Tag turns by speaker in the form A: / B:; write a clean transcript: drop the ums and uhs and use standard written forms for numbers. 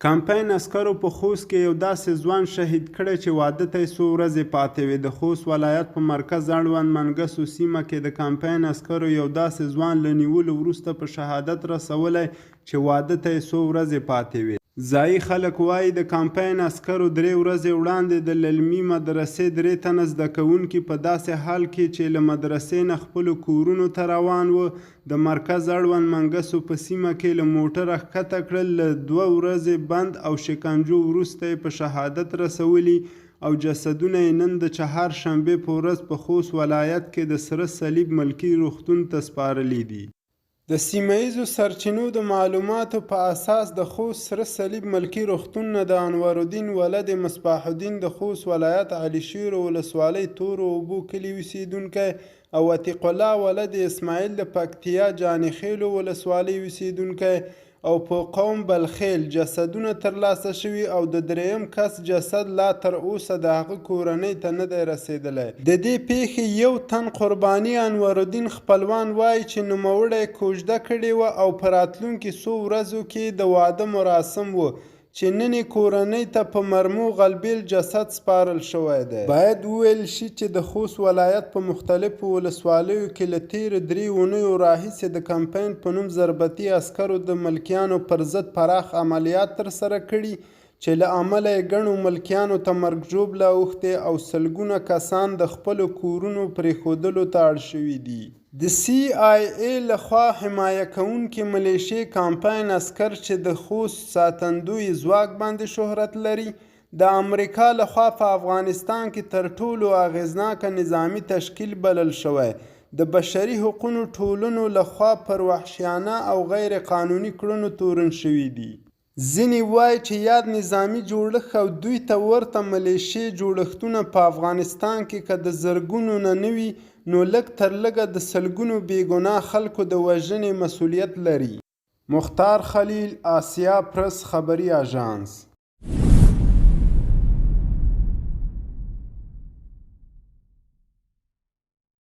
A: کمپاین عسکرو په خوست کې یو داسې ځوان شهید کړی چې واده ته یې څو ورځې پاتې وې. د خوست ولایت په مرکز اړوند منګسو سیمه کې د کمپاین عسکرو یو داسې ځوان له نیولو وروسته په شهادت رسولی چې واده ته یې څو ورځې پاتې وې. ځایي خلک وایي د کمپاین عسکرو 3 ورځې وړاندې د للمي مدرسې 3 تنه زده کوونکي په داسې حال کې چې له مدرسې نه خپلو کورونو ته روان وو د مرکز اړوند منګسو په سیمه کې له موټره ښکته کړل. له 2 ورځې بند او شکنجو وروسته یې په شهادت رسولي او جسدونه یې نن د چهارشنبې په ورځ په خوست ولایت کې د سره صلیب ملکي روغتون ته سپارلي دي. د سیمه ییزو سرچینو د معلوماتو په اساس د خوست سره صلیب ملکي روغتون نه د انوارالدین ولد مصباح الدین د خوست ولایت علي شیر ولسوالۍ تورو اوبو کلي اوسیدونکی او عتیق الله ولد اسماعیل د پکتیا جاني خیلو ولسوالۍ اوسیدونکی او په قوم بلخیل جسدونه ترلاسه شوي او د 3م کس جسد لا تر اوسه د هغه کورنۍ ته نه دی رسېدلی. د دې پیښې یو تن قرباني انوارالدین خپلوان وایي چې نوموړی کوژده کړې وه او په راتلونکي څو ورځو کې د واده مراسم و چې نن یې کورنۍ ته په مرمو غلبیل جسد سپارل شوی دی. باید وویل شي چې د خوست ولایت په مختلفو ولسوالیو کې له تېرو 3 اونیو راهیسې د کمپاین په نوم ضربتي عسکرو د ملکیانو پر ضد پراخ عملیات ترسره کړي چې له امله یې ګڼو ملکیانو ته مرګ ژوبله اوښتې او سلګونه کسان د خپلو کورونو پرېښودلو ته اړ شوي دي. د CIA لخوا حمایه کوونکې ملیشې کمپاین عسکر چې د خوست ساتندوی ځواک باندې شهرت لري د امریکا لخوا په افغانستان کې تر ټولو اغیزناکه نظامي تشکیل بلل شوی د بشري حقوقو ټولنو لخوا پر وحشیانه او غیر قانوني کړنو تورن شوي دي. ځینې وایي چې یاد نظامي جوړښت او دوی ته ورته ملیشې جوړښتونه په افغانستان کې که د زرګونو نه نه وي نو لږ تر لږه د سلګونو بېګناه خلکو د وژنې مسؤلیت لري. مختار خلیل، آسیا پرس خبري اژانس.